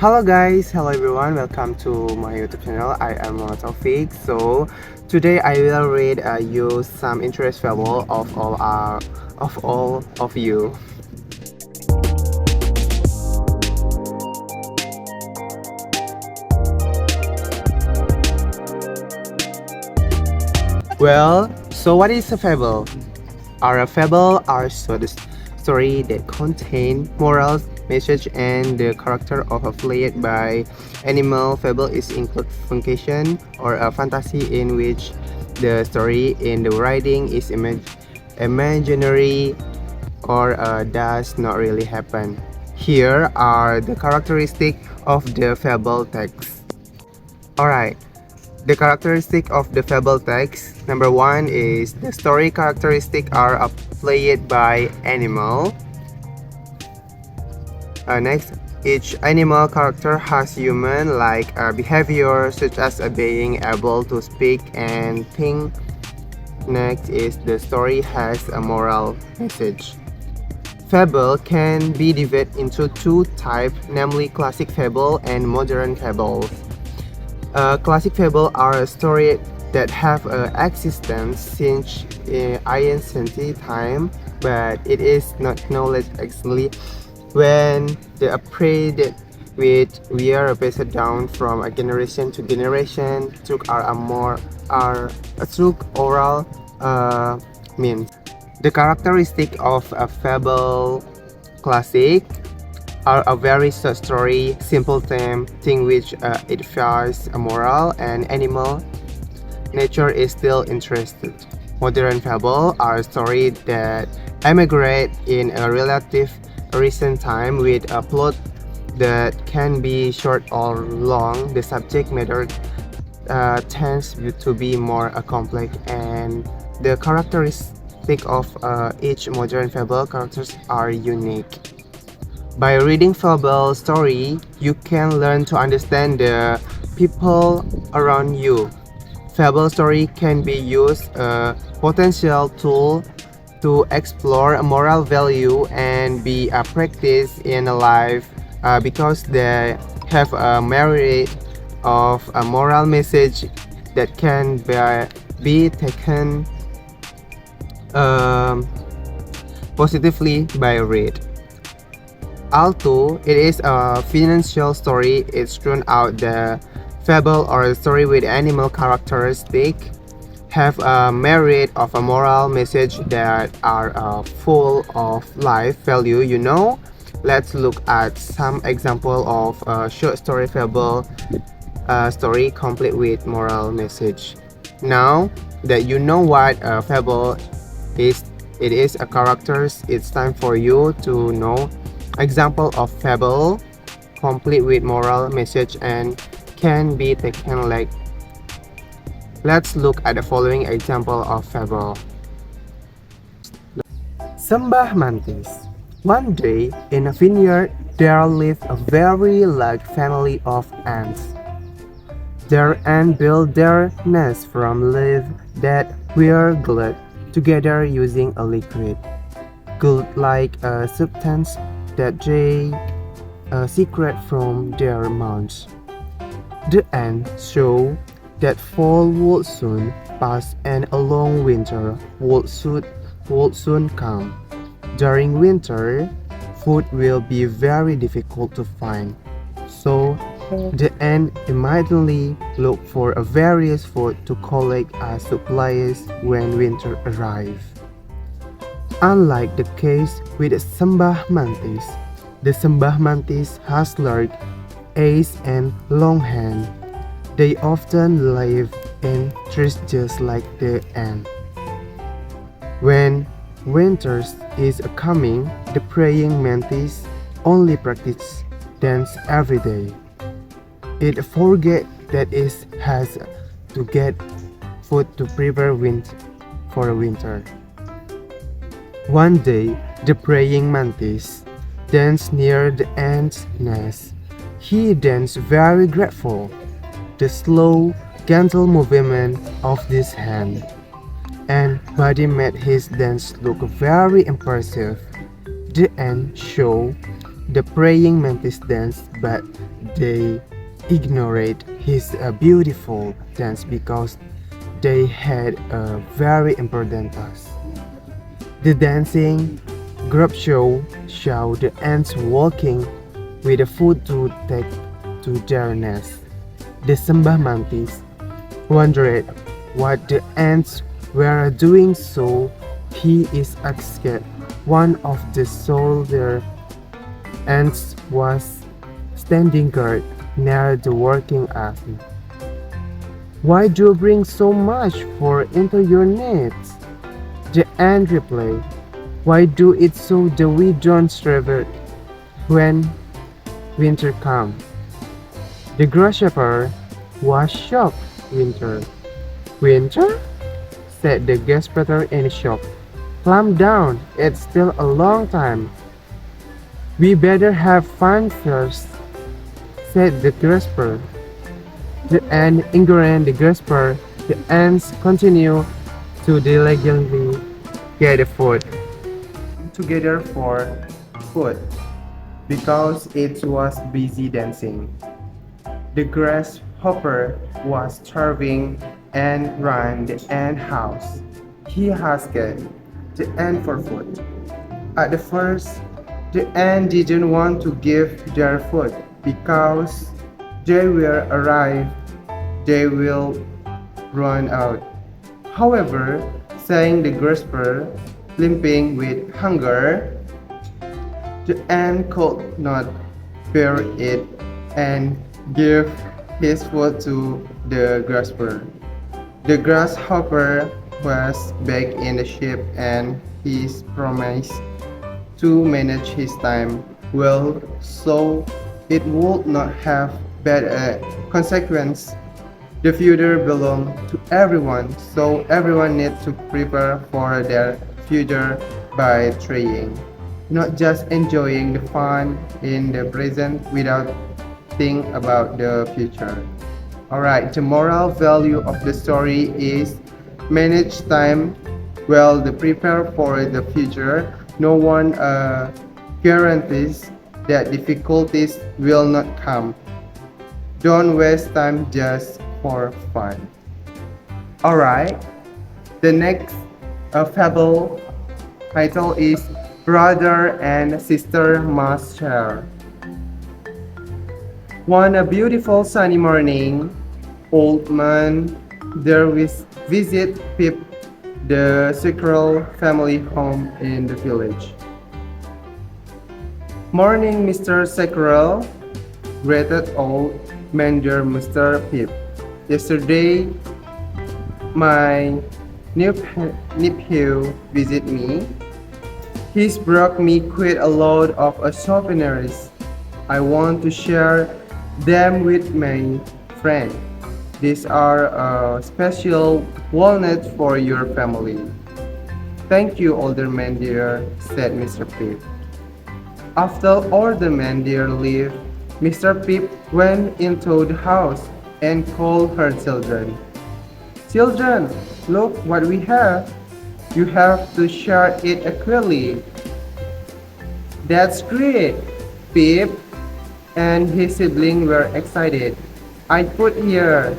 Hello guys, hello everyone, welcome to my YouTube channel. I am Taufik. So today I will read you some interest fable of all of you. Well, so what is a fable? A fable are short story that contain morals, message, and the character of a played by animal. Fable is include fiction or a fantasy in which the story in the writing is imaginary or does not really happen. Here are the characteristics of the fable text. Alright, the characteristic of the fable text. Number one is the story characteristic are played by animal. Next, each animal character has human-like behavior such as being able to speak and think. Next is the story has a moral message. Fable can be divided into two types, namely classic fable and modern fables. Classic fables are stories that have existence since ancient time, but it is not knowledge exactly when the upgrade which we are passed down from a generation to generation through oral means. The characteristic of a fable classic are a very short story, simple thing which it fears a moral and animal nature is still interested. Modern fable are stories that emigrate in a relative recent time with a plot that can be short or long. The subject matter tends to be more complex, and the characteristic of each modern fable characters are unique. By reading Fabel story, you can learn to understand the people around you. Fable story can be used a potential tool to explore a moral value and be a practice in a life because they have a merit of a moral message that can be taken um, positively by read. Although it is a financial story, it's turned out the fable or a story with animal characteristic have a merit of a moral message that are full of life value. Let's look at some example of a short story fable story complete with moral message. Now that you know what a fable is, it is a characters. It's time for you to know example of fable complete with moral message and can be taken like. Let's look at the following example of fable. Sembah Mantis. One day in a vineyard there lived a very large family of ants. Their ants built their nest from leaves that were glued together using a liquid, gold-like a substance that they secret from their mouths. The ants saw that fall would soon pass and a long winter would soon come. During winter, food will be very difficult to find, so the ants immediately look for a various food to collect as supplies when winter arrives. Unlike the case with the Sembah Mantis, the Sembah Mantis has large eyes and long hands. They often live in trees just like the ant. When winter is coming, the praying mantis only practice dance every day. It forgets that it has to get food to prepare for winter. One day, the praying mantis danced near the ant's nest. He danced very grateful. The slow, gentle movement of this hand and body made his dance look very impressive. The ant saw The praying mantis danced, but they ignored his beautiful dance because they had a very important task. The dancing group showed the ants walking with the food to take to their nest. The Sembah mantis wondered what the ants were doing, so he is asked one of the soldier ants was standing guard near the working ant. Why do you bring so much food into your nets? The ant replied, why do it so that we don't starve when winter comes? The grasshopper was shocked. Winter. Winter? Said the grasshopper in shock. Calm down, it's still a long time. We better have fun first, said the grasshopper. And ignoring the grasshopper, the ants continue to diligently gather food together for food because it was busy dancing. The grasshopper was starving and ran the ant house. He asked the ant for food. At the first, the ant didn't want to give their food because they were arrived they will run out. However, saying the grasshopper, limping with hunger, the ant could not bear it and gave his food to the grasshopper. The grasshopper was back in the ship and he promised to manage his time well so it would not have bad consequence. The future belongs to everyone, so everyone needs to prepare for their future by trying, not just enjoying the fun in the present without thinking about the future. Alright, the moral value of the story is manage time well to prepare for the future. No one guarantees that difficulties will not come. Don't waste time just for fun. Alright, the next fable title is Brother and Sister Must Share. One a beautiful sunny morning, old man there visit Pip, the squirrel family home in the village. Morning, Mr. Squirrel, greeted old man dear Mr. Pip. Yesterday, my nephew visit me. He's brought me quite a load of souvenirs. I want to share them with my friend. These are special walnuts for your family. Thank you, older man dear, said Mr. Pip. After older man dear left, Mr. Pip went into the house and called her children. Children, look what we have. You have to share it equally. That's great. Pip and his sibling were excited. I put here.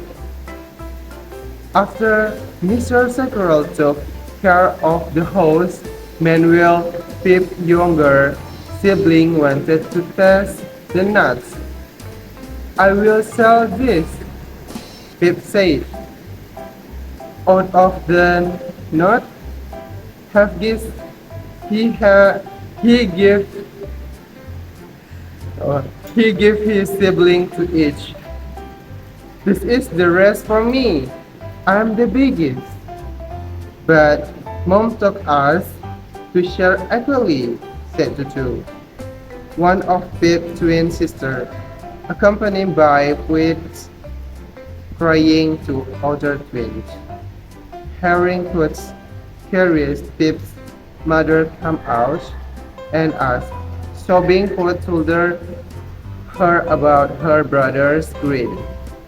After Mr. Squirrel took care of the house, Manuel, Pip's younger sibling, wanted to test the nuts. I will sell this, Pip said. Out of the nut, have this, he gave he gave his sibling to each. This is the rest for me. I'm the biggest. But Mom took us to share equally, said the two. One of Pip's twin sisters, accompanied by Pip's crying to other twins. Hearing Pip's curious, Pip's mother come out and asked, sobbing, Pip told her about her brother's greed.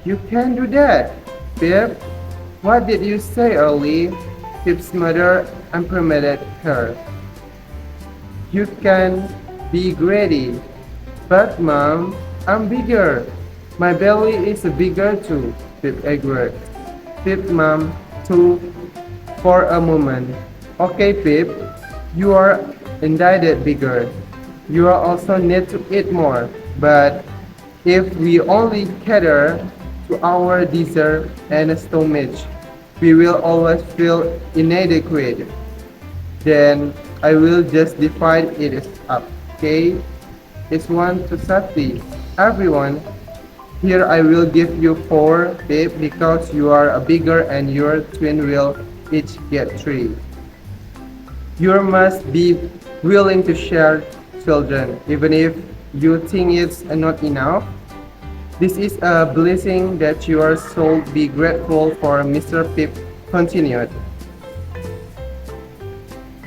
You can't do that, Pip. What did you say early? Pip's mother implemented her. You can be greedy, But mom, I'm bigger. My belly is bigger too, Pip agreed. Pip mom too for a moment. Okay, Pip, you are indeed bigger. You are also need to eat more. But if we only cater to our desire and stomach, we will always feel inadequate. Then I will just divide it up. Okay? It's one to safety. Everyone, here I will give you four, babe, because you are a bigger and your twin will each get three. You must be willing to share children, even if you think it's not enough. This is a blessing that your soul be grateful for, Mr. Pip continued.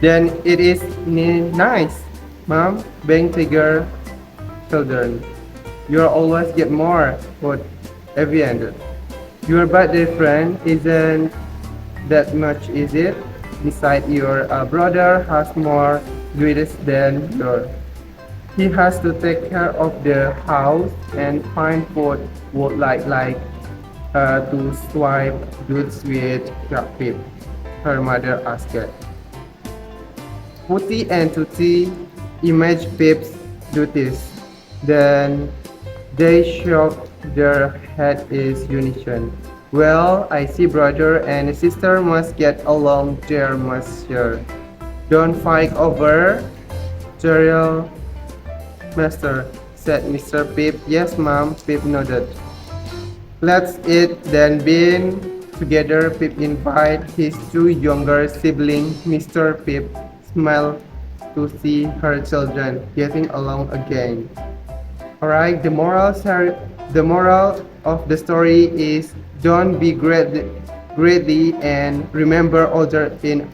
Then it is nice, Mom, being bigger children. You'll always get more for every end. Your birthday friend isn't that much, is it? Besides, your brother has more duties than yours. He has to take care of the house and find food would to swipe goods with Rapid. Her mother asked. Putty and Tutti image Pip's duties. Then they shook their head in unison. Well, I see brother and sister must get along there, monsieur. Don't fight over Gerald, master, said Mr. Pip. Yes, ma'am, Pip nodded. Let's eat then being together. Pip invited his two younger siblings. Mr. Pip smiled to see her children getting along again. Alright, the moral of the story is don't be greedy and remember other in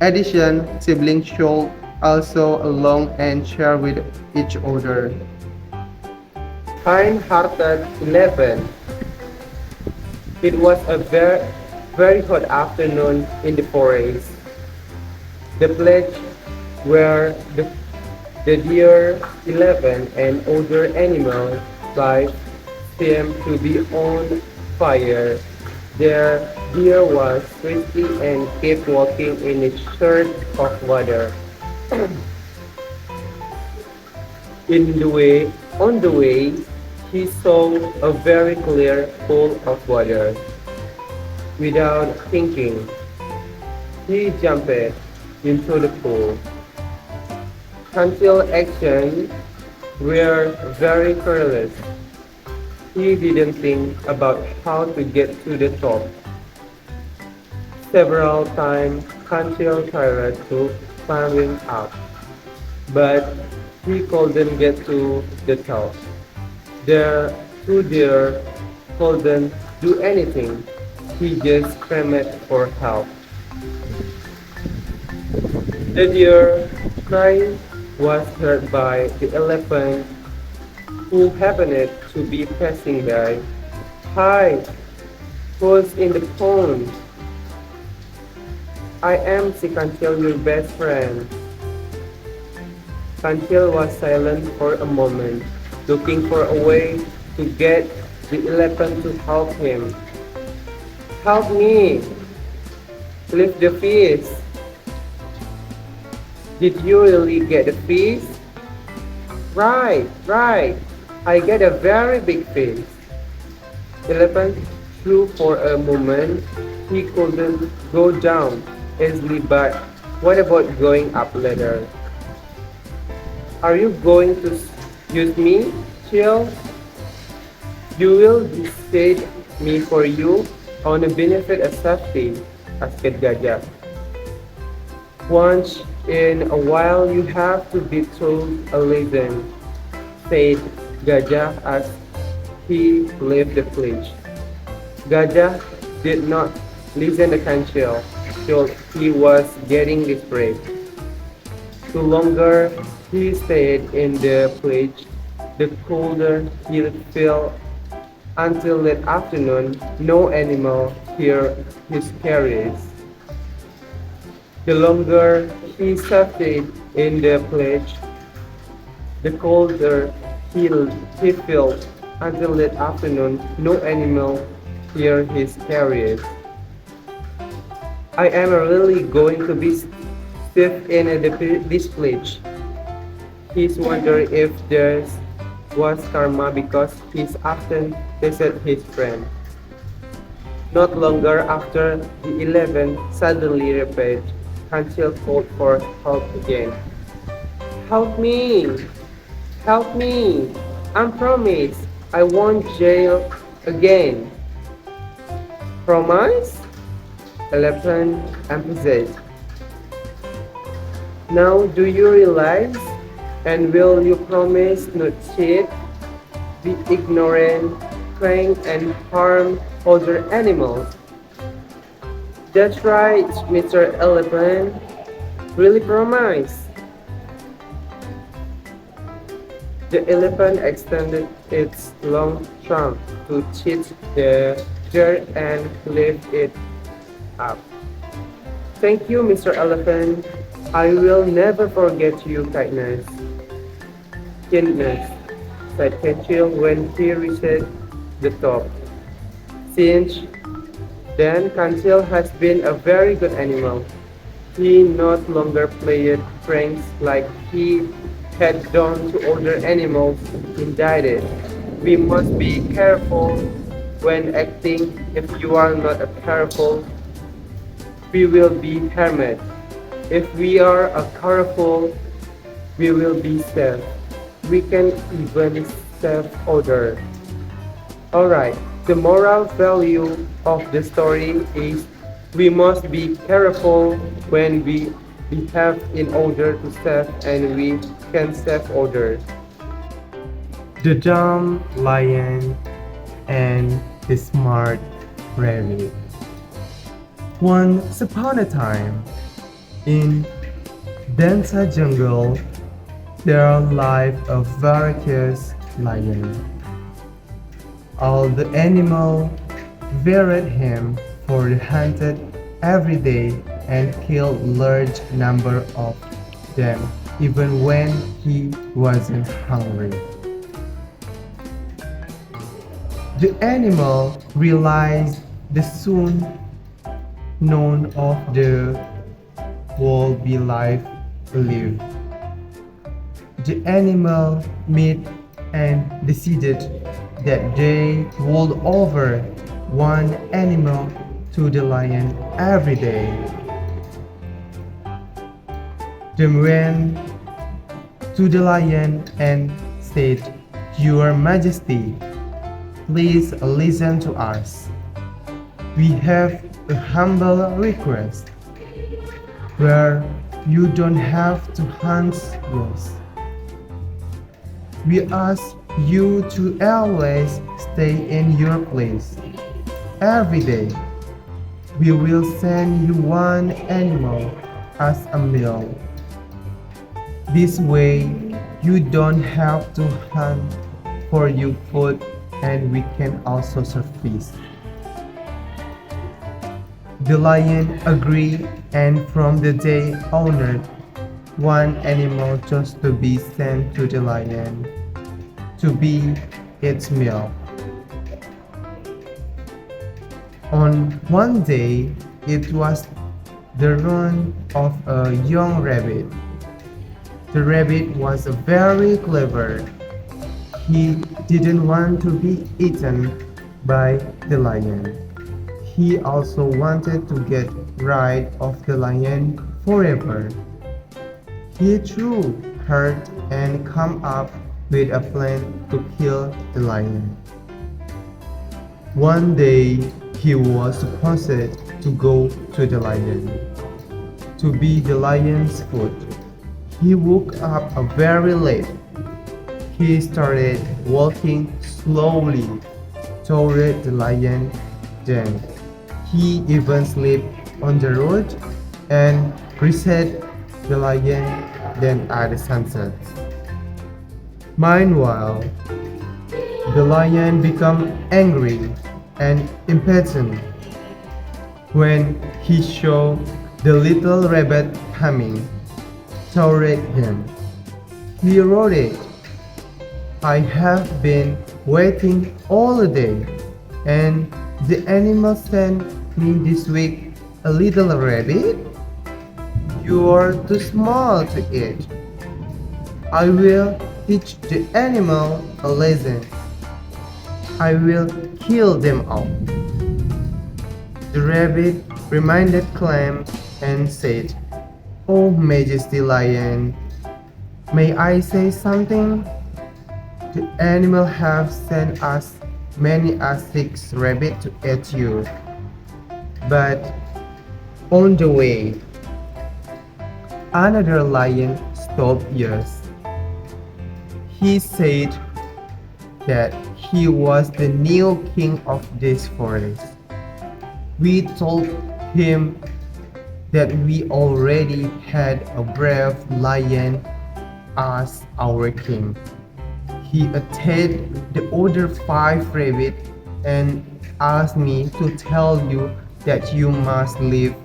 addition siblings should also along and share with each other. Kind-hearted 11. It was a very hot afternoon in the forest. The place where the deer 11 and other animals life seemed to be on fire. The deer was thirsty and kept walking in a search of water. On the way, he saw a very clear pool of water. Without thinking, he jumped into the pool. Until actions were very careless. He didn't think about how to get to the top. Several times Kantil tried to climb up, but he couldn't get to the top. The two deer couldn't do anything. He just screamed for help. The deer cry was heard by the elephant who happened to be passing by. Hi, who's in the pond? I am Sikantil, your best friend. Kantil was silent for a moment, looking for a way to get the elephant to help him. Help me! Lift the fish! Did you really get a fish? Right. I get a very big fish. Elephant flew for a moment. He couldn't go down easily, but what about going up later? Are you going to use me, Chill? You will decide me for you on the benefit of safety, asked Gajah. Once in a while you have to be told a lesson, said Gajah as he left the village. Gajah did not listen to Kanchil till he was getting desperate. The longer he stayed in the village, the colder he felt until that afternoon no animal heard his carries. The longer he stayed in the village, the colder He, he felt until that afternoon no animal hear his carriage. I am really going to be stiff in this pledge. He's wondering if there was karma because he's often visit his friend. Not longer after the 11 suddenly repeated, Kanchil called for help again. Help me! Help me! I promise I won't jail again. Promise? Elephant emphasized. Now do you realize? And will you promise not cheat, be ignorant, prank and harm other animals? That's right, Mr. Elephant. Really promise. The elephant extended its long trunk to cheat the dirt and lift it up. Thank you, Mr. Elephant. I will never forget your kindness, said Kenchil when he reached the top. Since then, Kanchil has been a very good animal. He no longer played pranks like he had done to other animals indicted. We must be careful when acting. If you are not careful, we will be harmed. If we are careful, we will be safe. We can even save others. Alright, the moral value of the story is we must be careful when we behave in order to save and we can save others. The dumb lion and the smart rabbit. Once upon a time, in denser jungle, there lived a voracious lion. All the animals feared him for he hunted every day and killed large number of them even when he wasn't hungry. The animal realized the soon known of the will be life lived. The animal met and decided that they would offer one animal to the lion every day. They went to the lion and said, Your Majesty, please listen to us. We have a humble request where you don't have to hunt us. We ask you to always stay in your place. Every day, we will send you one animal as a meal. This way, you don't have to hunt for your food and we can also surface. The lion agreed and from the day honored one animal just to be sent to the lion to be its meal. On one day, it was the run of a young rabbit. The rabbit was very clever. He didn't want to be eaten by the lion. He also wanted to get rid of the lion forever. He threw hurt and come up with a plan to kill the lion. One day, he was supposed to go to the lion to be the lion's food. He woke up very late. He started walking slowly toward the lion. Then he even slept on the road and reset the lion then at the sunset. Meanwhile, the lion became angry and impatient when he saw the little rabbit coming toward him. He roared, I have been waiting all day, and the animal sent me this week a little rabbit. You are too small to eat. I will teach the animal a lesson. I will kill them all. The rabbit reminded Clam and said, "Oh, Majesty Lion, may I say something? The animal have sent us many a six rabbit to eat you, but on the way, another lion stopped us. He said that he was the new king of this forest. We told him that we already had a brave lion as our king. He attacked the other five rabbits and asked me to tell you that you must leave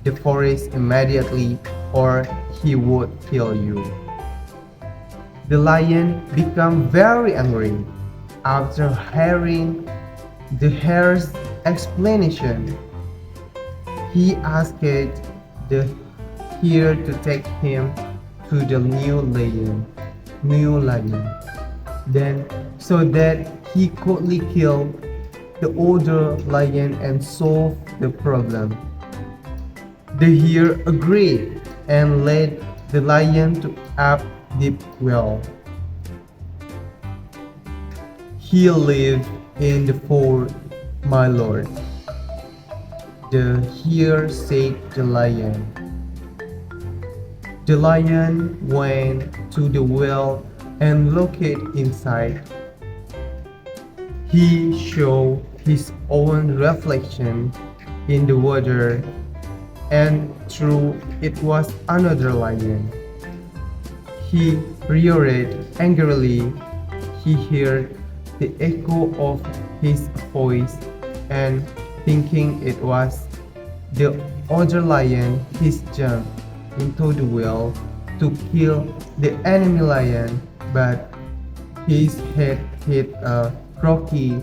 the forest immediately or he would kill you." The lion became very angry. After hearing the hare's explanation, he asked the hare to take him to the new lion, then so that he could kill the older lion and solve the problem. The hare agreed and led the lion to a deep well. "He lived in the fort, my lord," the hare said to the lion. The lion went to the well and looked inside. He saw his own reflection in the water, and true, it was another lion. He roared angrily. He heard the echo of his voice, and thinking it was the other lion, he jumped into the well to kill the enemy lion, but his head hit a rocky.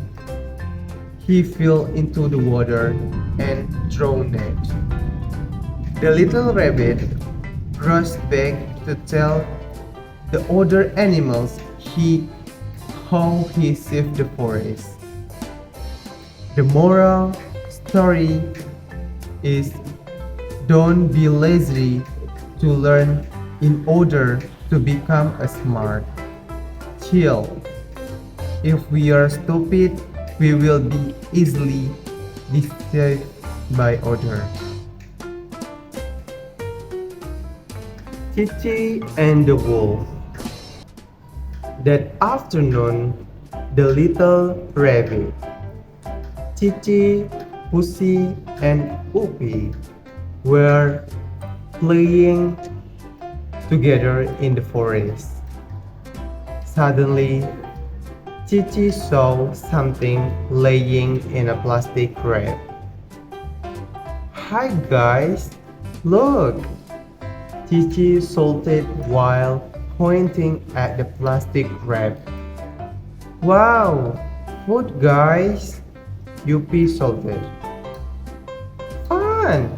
He fell into the water and drowned. The little rabbit rushed back to tell the other animals how he saved the forest. The moral story is, don't be lazy to learn in order to become a smart. Chill. If we are stupid, we will be easily deceived by others. Chichi and the Wolf. That afternoon, the little rabbit, Chichi, Pussy, and Uppy were playing together in the forest. Suddenly, Chichi saw something laying in a plastic wrap. "Hi guys, look!" Chichi shouted while pointing at the plastic wrap. "Wow, food guys!" Yuppie shouted. "Fun!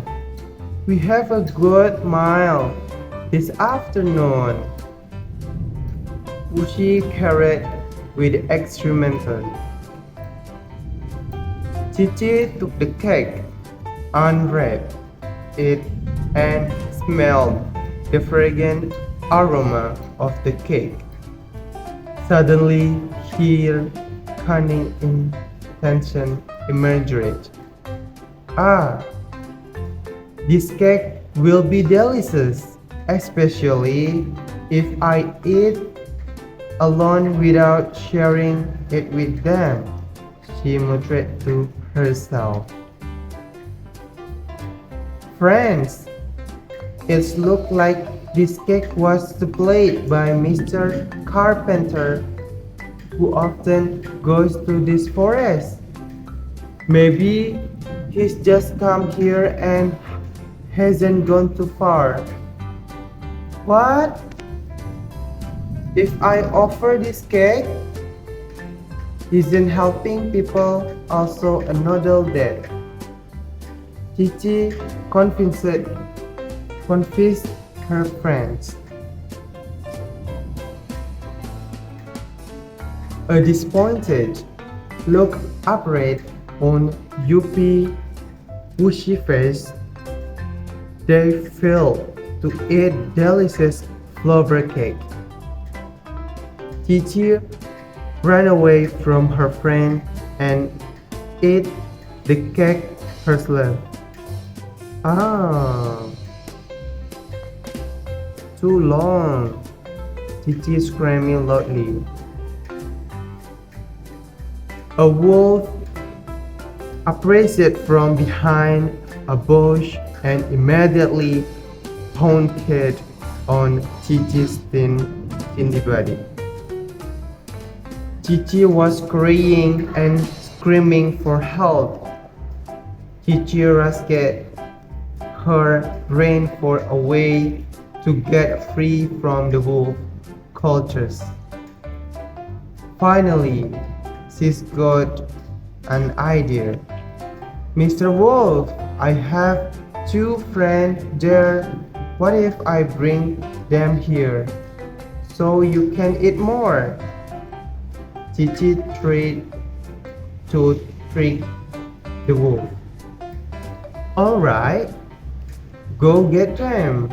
We have a good meal this afternoon." Pussy carried with excrement. Chichi took the cake, unwrapped it, and smelled the fragrant aroma of the cake. Suddenly, her cunning intention emerged. "Ah, this cake will be delicious, especially if I eat alone without sharing it with them," she muttered to herself. "Friends, it looks like this cake was supplied by Mr. Carpenter, who often goes to this forest. Maybe he's just come here and hasn't gone too far." "What? If I offer this cake, isn't helping people also another death? Cici confessed her friends. A disappointed look appeared on Yuppie bushy face. They failed to eat delicious flower cake. Cici ran away from her friend and ate the cake herself. Ah, too long, Cici screaming loudly. A wolf appeared from behind a bush and immediately pounced on Cici's tiny body. Cici was crying and screaming for help. Cici rasped her brain for a way to get free from the wolf cultures. Finally, she's got an idea. Mr. Wolf, I have two friends there. What if I bring them here so you can eat more? Cici tried to trick the wolf. Alright, go get them,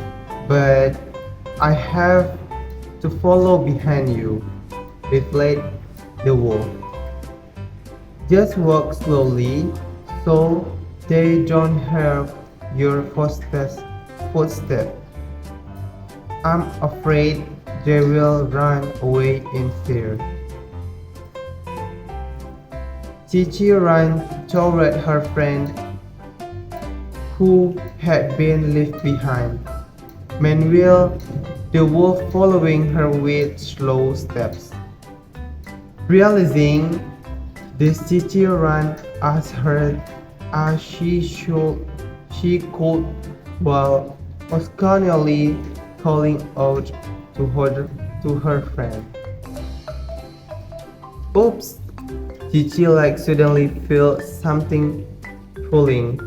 but I have to follow behind you, replied the wolf. Just walk slowly so they don't hear your footsteps. I'm afraid they will run away in fear. Cici ran toward her friend who had been left behind. Meanwhile, the wolf following her with slow steps. Realizing this, Cici ran as hard as she could while occasionally calling out to her friend. Oops! Cici suddenly felt something pulling.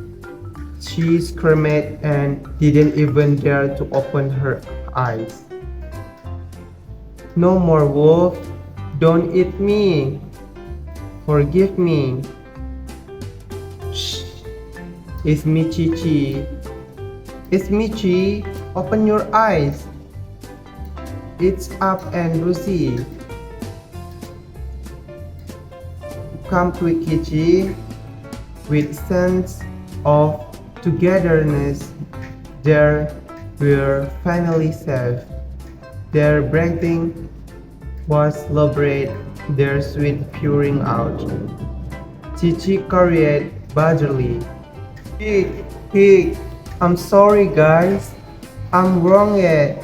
She screamed and didn't even dare to open her eyes. No more, wolf! Don't eat me! Forgive me! Shh! It's me, Cici. It's me, Cici. Open your eyes. It's up and Lucy. Come quick, Cici. With sense of togetherness, they were finally safe. Their breathing was labored, their sweat pouring out. Cici cried badly. Pig, I'm sorry guys. I'm wrong at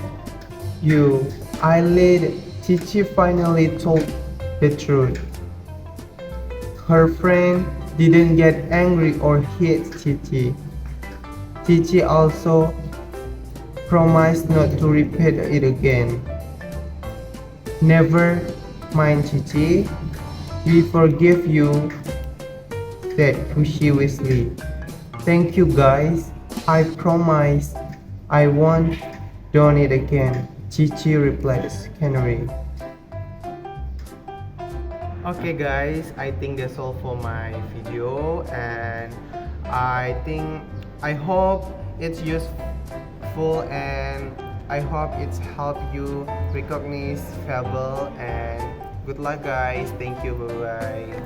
you. I lied. Cici finally told the truth. Her friend didn't get angry or hit Cici. Cici also promised not to repeat it again. Never mind, Cici. We forgive you, said Pushy Weasley. Thank you guys. I promise I won't do it again, Cici replied Canary. Okay guys, I think that's all for my video, and I hope it's useful, and I hope it's helped you recognize Fabel, and good luck guys. Thank you, bye bye.